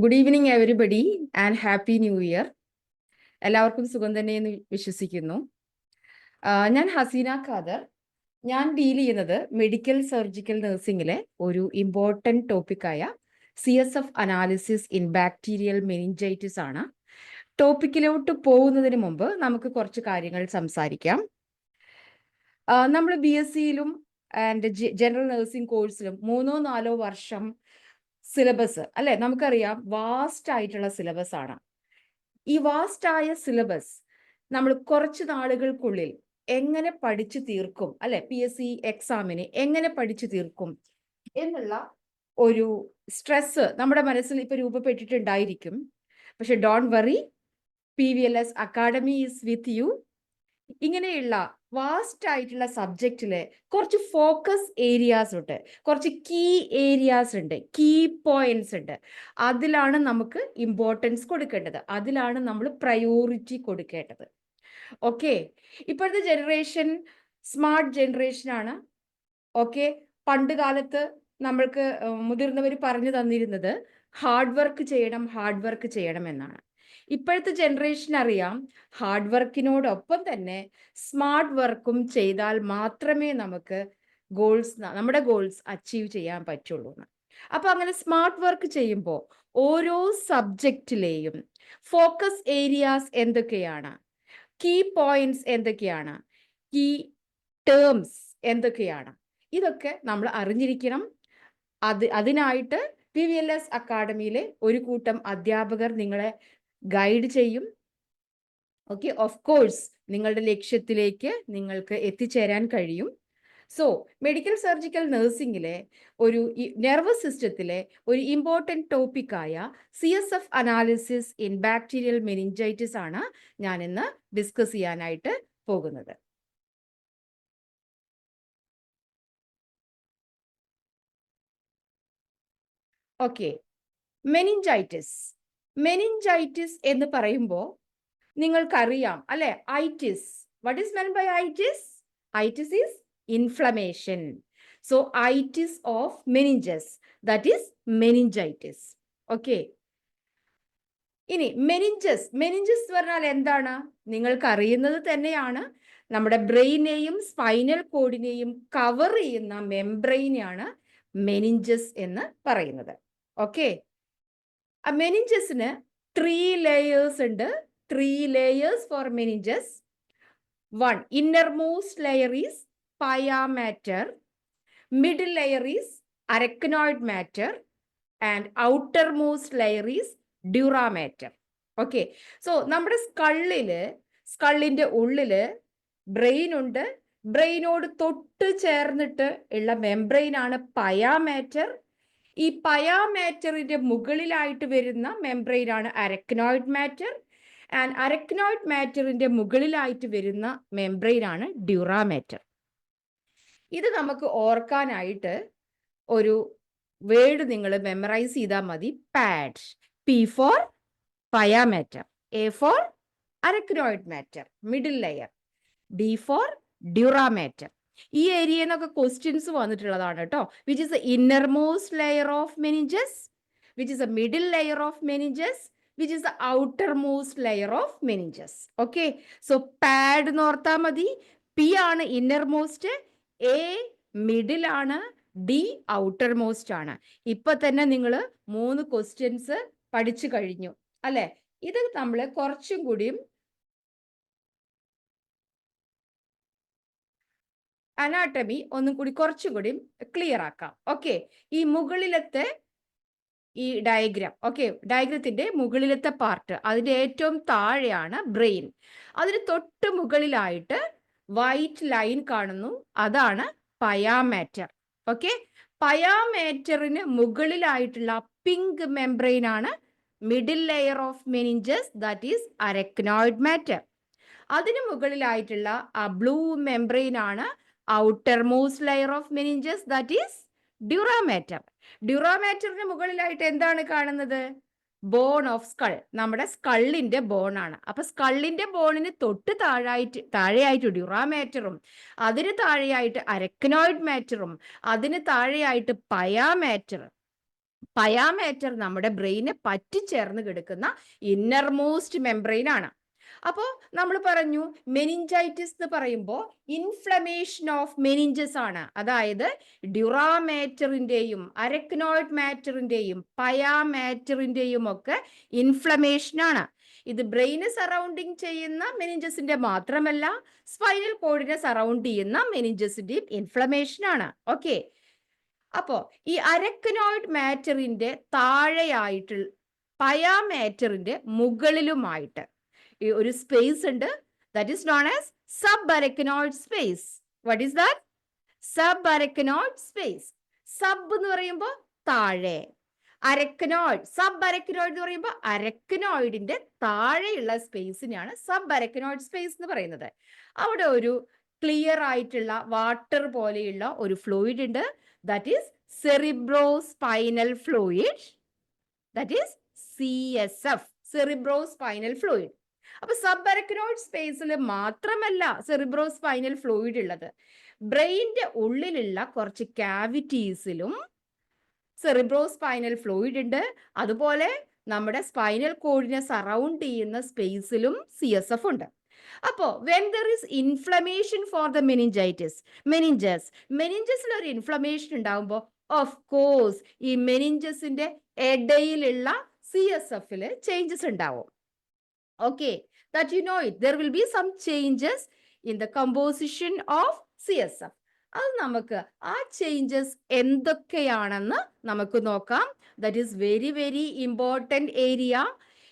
Good evening everybody and happy new year. എല്ലാവർക്കും സുഖം തന്നെയെന്ന് വിശ്വസിക്കുന്നു. ഞാൻ ഹസീന ഖാദർ. ഞാൻ ഡീൽ ചെയ്യുന്നത് മെഡിക്കൽ സർജിക്കൽ നഴ്സിംഗിലെ ഒരു ഇമ്പോർട്ടൻറ്റ് ടോപ്പിക്കായ CSF analysis in bacterial meningitis ആണ്. ടോപ്പിക്കിലോട്ട് പോകുന്നതിന് മുമ്പ് നമുക്ക് കുറച്ച് കാര്യങ്ങൾ സംസാരിക്കാം. നമ്മൾ BSc-യിലും ആൻഡ് ജനറൽ നഴ്സിംഗ് കോഴ്സിലും 3-4 വർഷം സിലബസ് അല്ലെ, നമുക്കറിയാം വാസ്റ്റ് ആയിട്ടുള്ള സിലബസ് ആണ്. ഈ വാസ്റ്റ് ആയ സിലബസ് നമ്മൾ കുറച്ച് നാളുകൾക്കുള്ളിൽ എങ്ങനെ പഠിച്ചു തീർക്കും അല്ലെ, PSC എക്സാമിന് എങ്ങനെ പഠിച്ചു തീർക്കും എന്നുള്ള ഒരു സ്ട്രെസ് നമ്മുടെ മനസ്സിൽ ഇപ്പൊ രൂപപ്പെട്ടിട്ടുണ്ടായിരിക്കും. പക്ഷെ don't worry, PVLS academy is with you. ഇങ്ങനെയുള്ള വാസ്റ്റ് ആയിട്ടുള്ള സബ്ജക്റ്റില് കുറച്ച് ഫോക്കസ് ഏരിയാസ് ഉണ്ട്, കുറച്ച് കീ ഏരിയാസ് ഉണ്ട്, കീ പോയിന്റ്സ് ഉണ്ട്. അതിലാണ് നമുക്ക് ഇമ്പോർട്ടൻസ് കൊടുക്കേണ്ടത്, അതിലാണ് നമ്മൾ പ്രയോറിറ്റി കൊടുക്കേണ്ടത്. ഓക്കെ, ഇപ്പോഴത്തെ ജനറേഷൻ സ്മാർട്ട് ജനറേഷൻ ആണ്. ഓക്കെ, പണ്ട് കാലത്ത് നമ്മൾക്ക് മുതിർന്നവർ പറഞ്ഞു തന്നിരുന്നത് ഹാർഡ് വർക്ക് ചെയ്യണം എന്നാണ്. ഇപ്പോഴത്തെ ജനറേഷൻ അറിയാം ഹാർഡ് വർക്കിനോടൊപ്പം തന്നെ സ്മാർട്ട് വർക്കും ചെയ്താൽ മാത്രമേ നമുക്ക് നമ്മുടെ ഗോൾസ് അച്ചീവ് ചെയ്യാൻ പറ്റുള്ളൂ. അപ്പൊ അങ്ങനെ സ്മാർട്ട് വർക്ക് ചെയ്യുമ്പോൾ ഓരോ സബ്ജക്റ്റിലെയും ഫോക്കസ് ഏരിയാസ് എന്തൊക്കെയാണ്, കീ പോയിന്റ്സ് എന്തൊക്കെയാണ്, കീ ടേംസ് എന്തൊക്കെയാണ്, ഇതൊക്കെ നമ്മൾ അറിഞ്ഞിരിക്കണം. അതിനായിട്ട് PVLS അക്കാഡമിയിലെ ഒരു കൂട്ടം അധ്യാപകർ നിങ്ങളെ ഗൈഡ് ചെയ്യും. ഓക്കെ, ഓഫ് കോഴ്സ് നിങ്ങളുടെ ലക്ഷ്യത്തിലേക്ക് നിങ്ങൾക്ക് എത്തിച്ചേരാൻ കഴിയും. സോ മെഡിക്കൽ സർജിക്കൽ നഴ്സിംഗിലെ ഒരു നെർവസ് സിസ്റ്റത്തിലെ ഒരു ഇമ്പോർട്ടൻറ്റ് ടോപ്പിക്കായ CSF analysis in bacterial meningitis ആണ് ഞാൻ ഇന്ന് ഡിസ്കസ് ചെയ്യാനായിട്ട് പോകുന്നത്. ഓക്കെ, മെനിഞ്ചൈറ്റിസ് എന്ന് പറയുമ്പോൾ നിങ്ങൾക്കറിയാം അല്ലെ, itis. What is meant by itis? Itis is inflammation. So itis of meninges, that is meningitis. Okay, ഇനി മെനിഞ്ചസ് എന്ന് പറഞ്ഞാൽ എന്താണ്? നിങ്ങൾക്ക് അറിയുന്നത് തന്നെയാണ്. നമ്മുടെ ബ്രെയിനെയും സ്പൈനൽ കോഡിനെയും കവർ ചെയ്യുന്ന മെംബ്രെയിനാണ് മെനിഞ്ചസ് എന്ന് പറയുന്നത്. ഓക്കെ, ആ മെനിഞ്ചസിന് 3 ലേയേഴ്സ് ഉണ്ട്. 3 layers for meninges. 1, innermost layer is pia mater, middle layer is arachnoid mater, and outermost layer is dura mater. Okay, so നമ്മുടെ സ്കള്ളിന്റെ ഉള്ളില് ബ്രെയിൻ ഉണ്ട്. ബ്രെയിനോട് തൊട്ട് ചേർന്നിട്ട് ഉള്ള മെംബ്രെയിൻ ആണ് പയാ മാറ്റർ. ഈ പയാ മാറ്ററിന്റെ മുകളിലായിട്ട് വരുന്ന മെംബ്രെയിൻ ആണ് അരക്നോയിഡ് മാറ്റർ. ആൻഡ് അരക്നോയിഡ് മാറ്ററിന്റെ മുകളിലായിട്ട് വരുന്ന മെംബ്രെയിൻ ആണ് ഡ്യൂറാ മാറ്റർ. ഇത് നമുക്ക് ഓർക്കാനായിട്ട് ഒരു വേർഡ് നിങ്ങൾ മെമ്മറൈസ് ചെയ്താൽ മതി, pad. P for pia mater, A for arachnoid mater middle layer, D for dura mater. ഈ ഏരിയയിൽ നിന്നൊക്കെ ക്വസ്റ്റ്യൻസ് വന്നിട്ടുള്ളതാണ് കേട്ടോ. Which is the innermost layer of meninges, which is the middle layer of meninges, which is the outermost layer of meninges. Okay, so pad എന്ന് ഓർത്താൽ മതി. P ആണ് innermost, A middle ആണ്, D outermost ആണ്. ഇപ്പൊ തന്നെ നിങ്ങൾ 3 ക്വസ്റ്റ്യൻസ് പഠിച്ചു കഴിഞ്ഞു അല്ലെ. ഇത് നമ്മൾ കുറച്ചും കൂടിയും അനാട്ടമി ഒന്നും കൂടി കുറച്ചും കൂടി ക്ലിയർ ആക്കാം. ഓക്കെ, ഈ മുകളിലത്തെ ഈ ഡയഗ്രാം, ഓക്കെ, ഡയഗ്രത്തിന്റെ മുകളിലത്തെ പാർട്ട്, അതിന്റെ ഏറ്റവും താഴെയാണ് ബ്രെയിൻ. അതിന് തൊട്ട് മുകളിലായിട്ട് വൈറ്റ് ലൈൻ കാണുന്നു, അതാണ് പയാ മാറ്റർ. ഓക്കെ, പയാ മാറ്ററിന് മുകളിലായിട്ടുള്ള പിങ്ക് മെംബ്രെയിൻ ആണ് middle layer of meninges, that is arachnoid mater. അതിന് മുകളിലായിട്ടുള്ള ആ ബ്ലൂ മെംബ്രെയിൻ ആണ് outermost layer of meninges, that is dura mater. Dura മാറ്ററിന് മുകളിലായിട്ട് എന്താണ് കാണുന്നത്? ബോൺ ഓഫ് സ്കൾ, നമ്മുടെ സ്കള്ളിന്റെ ബോൺ ആണ്. അപ്പൊ സ്കള്ളിന്റെ ബോണിന് തൊട്ട് താഴെയായിട്ട് ഡ്യൂറാ മാറ്ററും, അതിന് താഴെയായിട്ട് അരക്നോയിഡ് മാറ്ററും, അതിന് താഴെയായിട്ട് പയാ മാറ്റർ. പയാമേറ്റർ നമ്മുടെ ബ്രെയിനെ പറ്റിച്ചേർന്ന് കിടക്കുന്ന ഇന്നർമോസ്റ്റ് മെംബ്രെയിൻ ആണ്. അപ്പോൾ നമ്മൾ പറഞ്ഞു മെനിഞ്ചൈറ്റിസ് എന്ന് പറയുമ്പോൾ ഇൻഫ്ലമേഷൻ ഓഫ് മെനിഞ്ചസ് ആണ്. അതായത് ഡ്യൂറാമേറ്ററിന്റെയും അരക്നോയിഡ് മാറ്ററിന്റെയും പയാമേറ്ററിന്റെയും ഒക്കെ ഇൻഫ്ലമേഷൻ ആണ്. ഇത് ബ്രെയിന് സറൗണ്ടിങ് ചെയ്യുന്ന മെനിഞ്ചസിന്റെ മാത്രമല്ല, സ്പൈനൽ കോഡിനെ സറൗണ്ട് ചെയ്യുന്ന മെനിഞ്ചസിന്റെയും ഇൻഫ്ലമേഷൻ ആണ്. ഓക്കെ, അപ്പോ ഈ അരക്നോയിഡ് മാറ്ററിന്റെ താഴെയായിട്ട് പയാമേറ്ററിന്റെ മുകളിലുമായിട്ട് ഈ ഒരു സ്പേസ് ഉണ്ട്. That is known as sub arachnoid space. What is that? Sub arachnoid space. Sub എന്ന് പറയുമ്പോൾ താഴെ, അരക്നോയിഡ് സബ് അരക്നോയിഡ് എന്ന് പറയുമ്പോൾ അരക്നോയിഡിന്റെ താഴെയുള്ള സ്പേസിനെയാണ് സബ് അരക്നോയിഡ് സ്പേസ് എന്ന് പറയുന്നത്. അവിടെ ഒരു ക്ലിയർ ആയിട്ടുള്ള വാട്ടർ പോലെയുള്ള ഒരു ഫ്ലൂയിഡ് ഉണ്ട്. That is cerebrospinal fluid. That is CSF, cerebrospinal fluid. അപ്പൊ സബ് അരക്നോയിഡ് സ്പേസിൽ മാത്രമല്ല സെറിബ്രോസ്പൈനൽ ഫ്ലൂയിഡ് ഉള്ളത്, ബ്രെയിനിന്റെ ഉള്ളിലുള്ള കുറച്ച് കാവിറ്റീസിലും സെറിബ്രോസ്പൈനൽ ഫ്ലൂയിഡ് ഉണ്ട്. അതുപോലെ നമ്മുടെ സ്പൈനൽ കോഡിനെ സറൗണ്ട് ചെയ്യുന്ന സ്പേസിലും CSF ഉണ്ട്. അപ്പോ when there is inflammation for the മെനിഞ്ചസിൽ ഒരു ഇൻഫ്ലമേഷൻ ഉണ്ടാകുമ്പോൾ ഓഫ് കോഴ്സ് ഈ മെനിഞ്ചസിന്റെ ഇടയിലുള്ള CSF-ല് ചേഞ്ചസ് ഉണ്ടാവും. Okay, that you know it. There will be some changes in the composition of CSF. അത് നമുക്ക് ആ ചേഞ്ചസ് എന്തൊക്കെയാണെന്ന് നമുക്ക് നോക്കാം. That is very very important area.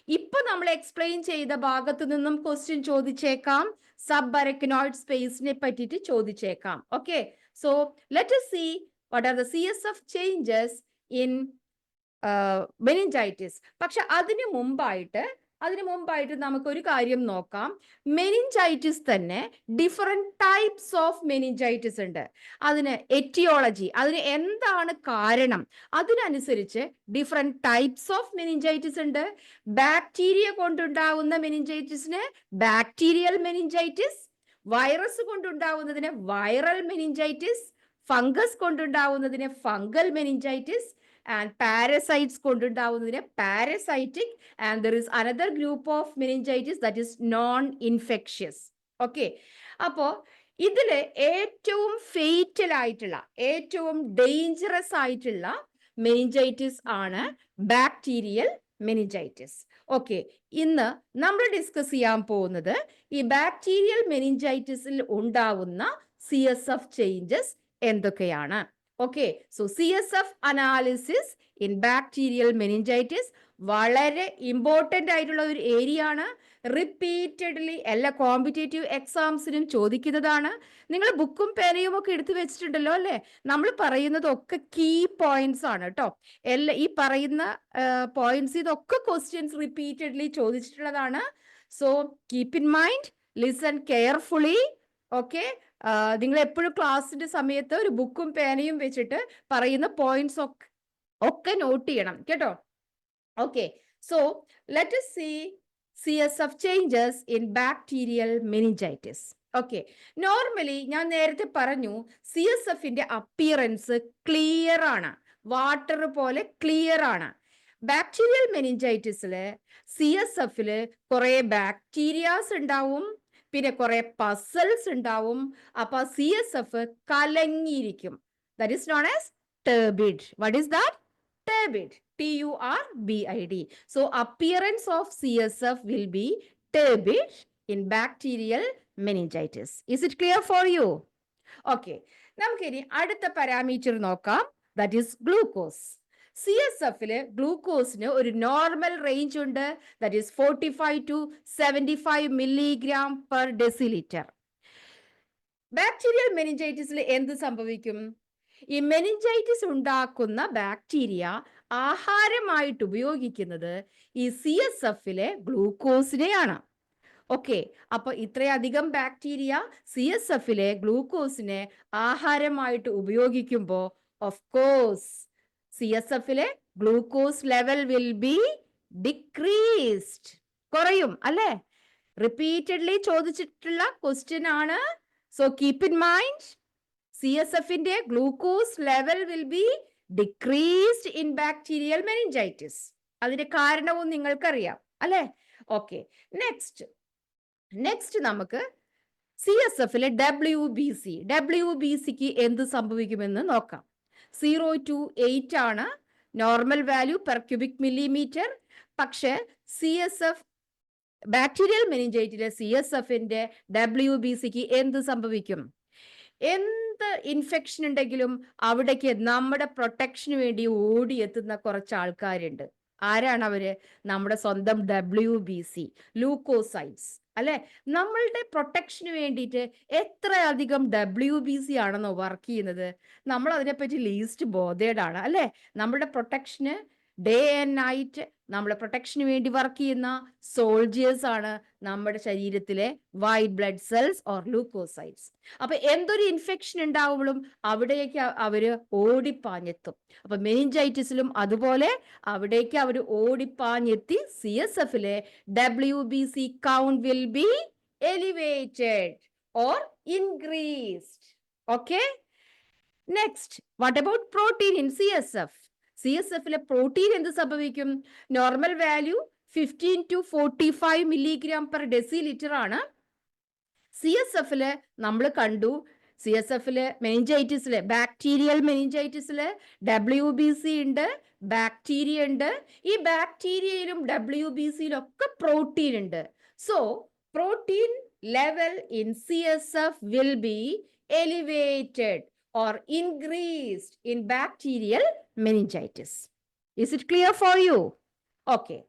ഇപ്പൊ നമ്മൾ എക്സ്പ്ലെയിൻ ചെയ്ത ഭാഗത്തു നിന്നും ക്വസ്റ്റ്യൻ ചോദിച്ചേക്കാം, സബ് അരക്നോയിഡ് സ്പേസിനെ പറ്റിയിട്ട് ചോദിച്ചേക്കാം. Okay, so let us see what are the CSF changes in meningitis. പക്ഷെ അതിനു മുമ്പായിട്ട് നമുക്കൊരു കാര്യം നോക്കാം. മെനിഞ്ചൈറ്റിസ് തന്നെ ഡിഫറെന്റ് ടൈപ്സ് ഓഫ് മെനിഞ്ചൈറ്റിസ് ഉണ്ട്. അതിന് എറ്റിയോളജി, അതിന് എന്താണ് കാരണം, അതിനനുസരിച്ച് ഡിഫറെന്റ് ടൈപ്സ് ഓഫ് മെനിഞ്ചൈറ്റിസ് ഉണ്ട്. ബാക്ടീരിയ കൊണ്ടുണ്ടാവുന്ന മെനിഞ്ചൈറ്റിസിന് ബാക്ടീരിയൽ മെനിഞ്ചൈറ്റിസ്, വൈറസ് കൊണ്ടുണ്ടാവുന്നതിന് വൈറൽ മെനിഞ്ചൈറ്റിസ്, ഫംഗസ് കൊണ്ടുണ്ടാവുന്നതിന് ഫംഗൽ മെനിഞ്ചൈറ്റിസ്, and parasites കൊണ്ടുണ്ടാവുന്നതിന് parasitic, and there is another group of meningitis that is non-infectious. Okay, അപ്പോൾ ഇതില് ഏറ്റവും ഫേറ്റൽ ആയിട്ടുള്ള, ഏറ്റവും ഡേഞ്ചറസ് ആയിട്ടുള്ള മെനിഞ്ചൈറ്റിസ് ആണ് ബാക്ടീരിയൽ മെനിഞ്ചൈറ്റിസ്. ഓക്കെ, ഇന്ന് നമ്മൾ ഡിസ്കസ് ചെയ്യാൻ പോകുന്നത് ഈ ബാക്ടീരിയൽ മെനിഞ്ചൈറ്റിസിൽ ഉണ്ടാവുന്ന CSF ചേഞ്ചസ് എന്തൊക്കെയാണ്. Okay, so CSF analysis in bacterial meningitis വളരെ ഇമ്പോർട്ടൻ്റ് ആയിട്ടുള്ള ഒരു ഏരിയ ആണ്. റിപ്പീറ്റഡ്ലി എല്ലാ കോമ്പറ്റേറ്റീവ് എക്സാംസിനും ചോദിക്കുന്നതാണ്. നിങ്ങൾ ബുക്കും പേനയും ഒക്കെ എടുത്തു വെച്ചിട്ടുണ്ടല്ലോ അല്ലേ? നമ്മൾ പറയുന്നതൊക്കെ കീ പോയിന്റ്സ് ആണ് കേട്ടോ. ഈ പറയുന്ന പോയിന്റ്സ് ഇതൊക്കെ ക്വസ്റ്റ്യൻസ് റിപ്പീറ്റഡ്ലി ചോദിച്ചിട്ടുള്ളതാണ്. So keep in mind, listen carefully. Okay, നിങ്ങൾ എപ്പോഴും ക്ലാസ്സിന്റെ സമയത്ത് ഒരു ബുക്കും പേനയും വെച്ചിട്ട് പറയുന്ന പോയിന്റ്സ് ഒക്കെ നോട്ട് ചെയ്യണം കേട്ടോ. Okay, so let us see CSF changes in bacterial meningitis. Okay, normally ഞാൻ നേരത്തെ പറഞ്ഞു CSF-ന്റെ അപ്പിയറൻസ് ക്ലിയർ ആണ്, വാട്ടർ പോലെ ക്ലിയർ ആണ്. ബാക്ടീരിയൽ മെനിഞ്ചൈറ്റിസില് CSF-ല് കുറെ ബാക്ടീരിയാസ് ഉണ്ടാവും, പിന്നെ കുറെ പസൽസ് ഉണ്ടാവും. അപ്പൊ CSF കലങ്ങിയിരിക്കും. That is known as turbid. What is that? Turbid. TURBID. So appearance of CSF will be turbid in bacterial meningitis. Is it clear for you? Okay, നമുക്കിനി അടുത്ത പാരാമീറ്റർ നോക്കാം. That is glucose. CSF-ല് ഗ്ലൂക്കോസിന് ഒരു normal range ഉണ്ട്. That is 45 to 75 milligram per deciliter. Bacterial മെനിഞ്ചൈറ്റിസിൽ എന്ത് സംഭവിക്കും? ഈ മെനിഞ്ചൈറ്റിസ് ഉണ്ടാക്കുന്ന ബാക്ടീരിയ ആഹാരമായിട്ട് ഉപയോഗിക്കുന്നത് ഈ CSF-ലെ ഗ്ലൂക്കോസിനെയാണ്. ഓക്കെ, അപ്പൊ ഇത്രയധികം ബാക്ടീരിയ CSF-ലെ ഗ്ലൂക്കോസിനെ ആഹാരമായിട്ട് ഉപയോഗിക്കുമ്പോൾ ഓഫ് കോഴ്സ് CSF-ലെ glucose level will be decreased, കുറയും അല്ലേ? റിപ്പീറ്റഡ്ലി ചോദിച്ചിട്ടുള്ള ക്വസ്റ്റ്യൻ ആണ്. സോ കീപ് ഇൻ മൈൻഡ്, CSF-ന്റെ glucose level will be decreased in bacterial meningitis. അതിന്റെ കാരണവും നിങ്ങൾക്കറിയാം അല്ലെ? ഓക്കെ, നെക്സ്റ്റ് നമുക്ക് CSFലെ WBCക്ക് എന്ത് സംഭവിക്കുമെന്ന് നോക്കാം. 0 to 8 ആണ് normal value per cubic millimetre. പക്ഷെ CSF ബാക്ടീരിയൽ മെനിഞ്ചൈറ്റിലെ CSFന്റെ WBCക്ക് എന്ത് സംഭവിക്കും? എന്ത് ഇൻഫെക്ഷൻ ഉണ്ടെങ്കിലും അവിടേക്ക് നമ്മുടെ പ്രൊട്ടക്ഷന് വേണ്ടി ഓടിയെത്തുന്ന കുറച്ച് ആൾക്കാരുണ്ട്. ആരാണ് അവര്? നമ്മുടെ സ്വന്തം WBC ലൂക്കോസൈറ്റ്സ് അല്ലെ? നമ്മളുടെ പ്രൊട്ടക്ഷന് വേണ്ടിയിട്ട് എത്രയധികം WBC ആണെന്നോ വർക്ക് ചെയ്യുന്നത്. നമ്മൾ അതിനെപ്പറ്റി ലീസ്റ്റ് ബോധേഡ് ആണ് അല്ലെ? നമ്മുടെ പ്രൊട്ടക്ഷന് ഡേ ആൻഡ് നൈറ്റ് നമ്മളെ പ്രൊട്ടക്ഷന് വേണ്ടി വർക്ക് ചെയ്യുന്ന സോൾജിയേഴ്സ് ആണ് നമ്മുടെ ശരീരത്തിലെ white blood cells or leucocytes. അപ്പൊ എന്തൊരു ഇൻഫെക്ഷൻ ഉണ്ടാവുമ്പോഴും അവിടേക്ക് അവര് ഓടിപ്പാഞ്ഞെത്തും. അപ്പൊ മെനിഞ്ചൈറ്റിസിലും അതുപോലെ അവിടേക്ക് അവർ ഓടിപ്പാഞ്ഞെത്തി CSFലെ WBC count will be elevated or increased. Okay, next what about protein in CSFലെ പ്രോട്ടീൻ എന്ത് സംഭവിക്കും? Normal value 15 to 45 milligram per decilitre ആണ്. CSFല് നമ്മൾ കണ്ടു, CSFല് മെനിഞ്ചൈറ്റിസില് ബാക്ടീരിയൽ മെനിഞ്ചൈറ്റിസില് WBC ഉണ്ട്, ബാക്ടീരിയ ഉണ്ട്. ഈ ബാക്ടീരിയയിലും WBCയിലും ഒക്കെ പ്രോട്ടീൻ ഉണ്ട്. So protein level in CSF will be elevated or increased in bacterial meningitis. Is it clear for you? Okay.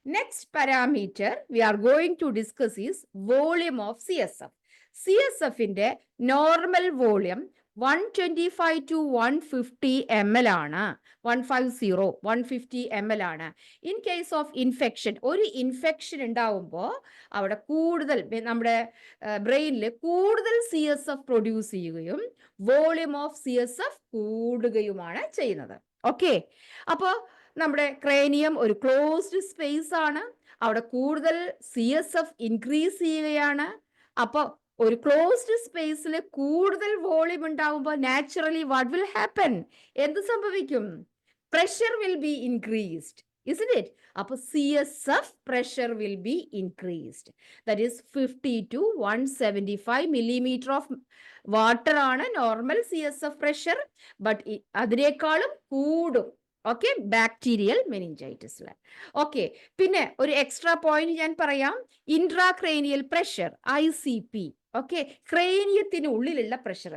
Next parameter we are going to discuss is volume of CSF. CSF ന്റെ normal volume 125 to 150 ml ആണ്. 150 ml ആണ്. In case of infection, ഒരു infection ഉണ്ടാവുമ്പോൾ അവിടെ കൂടുതൽ നമ്മുടെ ബ്രെയിനിൽ കൂടുതൽ CSF പ്രൊഡ്യൂസ് ചെയ്യുകയും വോളിയം ഓഫ് CSF കൂടുകയുമാണ് ചെയ്യുന്നത്. ഓക്കെ, അപ്പോൾ നമ്മുടെ ക്രേനിയം ഒരു ക്ലോസ്ഡ് സ്പേസ് ആണ്. അവിടെ കൂടുതൽ CSF ഇൻക്രീസ് ചെയ്യുകയാണ്. അപ്പോൾ ഒരു ക്ലോസ്ഡ് സ്പേസിൽ കൂടുതൽ വോളിയം ഉണ്ടാവുമ്പോൾ നാച്ചുറലി വാട്ട് വിൽ ഹാപ്പൻ? എന്ത് സംഭവിക്കും? Pressure will be increased, isn't it? അപ്പോൾ CSF pressure will be increased. That is 50 to 175 millimeter of water ആണ് നോർമൽ CSF പ്രഷർ. ബട്ട് അതിനേക്കാളും കൂടും. Okay, bacterial മെനിഞ്ചൈറ്റിസിൽ. ഓക്കെ, പിന്നെ ഒരു എക്സ്ട്രാ പോയിന്റ് ഞാൻ പറയാം. Intracranial pressure, ICP. ഓക്കെ, ക്രേനിയത്തിന് ഉള്ളിലുള്ള പ്രഷർ.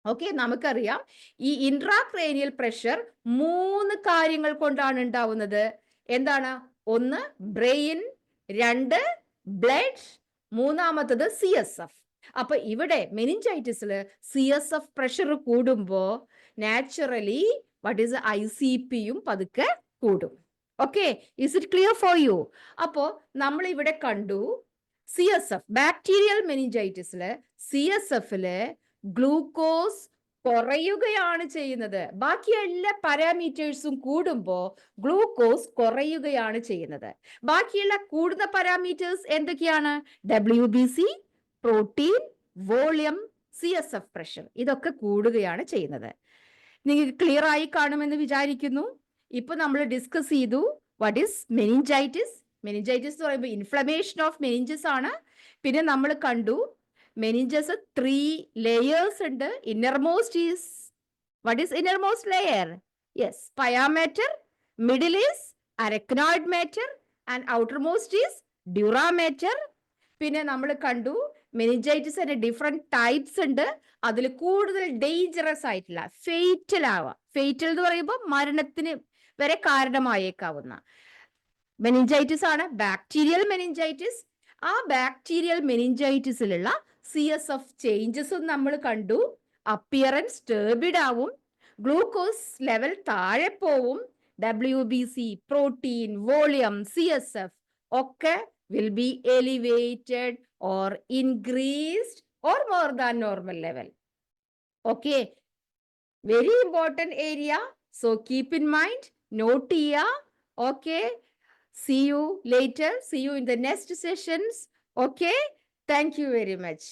ഓക്കെ, നമുക്കറിയാം ഈ ഇൻട്രാക്രേനിയൽ പ്രഷർ 3 കാര്യങ്ങൾ കൊണ്ടാണ് ഉണ്ടാവുന്നത്. എന്താണ്? 1 ബ്രെയിൻ, 2 ബ്ലഡ്, മൂന്നാമത്തത് CSF. അപ്പൊ ഇവിടെ മെനിഞ്ചൈറ്റിസിൽ CSF പ്രഷർ കൂടുമ്പോ നാച്ചുറലി what is ICPയും പതുക്കെ കൂടും. Okay, is it clear for you? അപ്പോ നമ്മൾ ഇവിടെ കണ്ടു CSF ബാക്ടീരിയൽ മെനിഞ്ചൈറ്റിസില് CSFല് ഗ്ലൂക്കോസ് കുറയുകയാണ് ചെയ്യുന്നത്. ബാക്കി എല്ലാ പാരാമീറ്റേഴ്സും കൂടുമ്പോ ഗ്ലൂക്കോസ് കുറയുകയാണ് ചെയ്യുന്നത്. ബാക്കിയുള്ള കൂടുന്ന പാരാമീറ്റേഴ്സ് എന്തൊക്കെയാണ്? WBC, protein, volume, CSF pressure, ഇതൊക്കെ കൂടുകയാണ് ചെയ്യുന്നത്. നിങ്ങൾക്ക് ക്ലിയർ ആയി കാണുമെന്ന് വിചാരിക്കുന്നു. ഇപ്പൊ നമ്മൾ ഡിസ്കസ് ചെയ്തു വാട്ട് ഈസ് മെനിഞ്ചൈറ്റിസ്. മെനിഞ്ചൈറ്റിസ് എന്ന് പറയുമ്പോൾ ഇൻഫ്ലമേഷൻ ഓഫ് മെനിഞ്ചസ് ആണ്. പിന്നെ നമ്മൾ കണ്ടു മെനിഞ്ചസ് 3 ലേയേഴ്സ് ഉണ്ട്. Innermost is what is innermost layer? Yes, pia mater. Middle is arachnoid mater and outermost is dura mater. പിന്നെ നമ്മൾ കണ്ടു മെനിഞ്ചൈറ്റിസിന്റെ ഡിഫറെന്റ് ടൈപ്സ് ഉണ്ട്. അതിൽ കൂടുതൽ ഡേഞ്ചറസ് ആയിട്ടുള്ള ഫേറ്റൽ എന്ന് പറയുമ്പോൾ മരണത്തിന് വരെ കാരണമായേക്കാവുന്ന മെനിഞ്ചൈറ്റിസ് ആണ് ബാക്ടീരിയൽ മെനിഞ്ചൈറ്റിസ്. ആ ബാക്ടീരിയൽ മെനിഞ്ചൈറ്റിസിലുള്ള CSF ചേഞ്ചസും നമ്മൾ കണ്ടു. അപ്പിയറൻസ് ടേർബിഡ് ആവും, ഗ്ലൂക്കോസ് ലെവൽ താഴെ പോവും, WBC, പ്രോട്ടീൻ, വോളിയം, CSF ഒക്കെ will be elevated or increased or more than normal level. Okay, very important area. So keep in mind, note here. Okay, see you later. See you in the next sessions. Okay, thank you very much.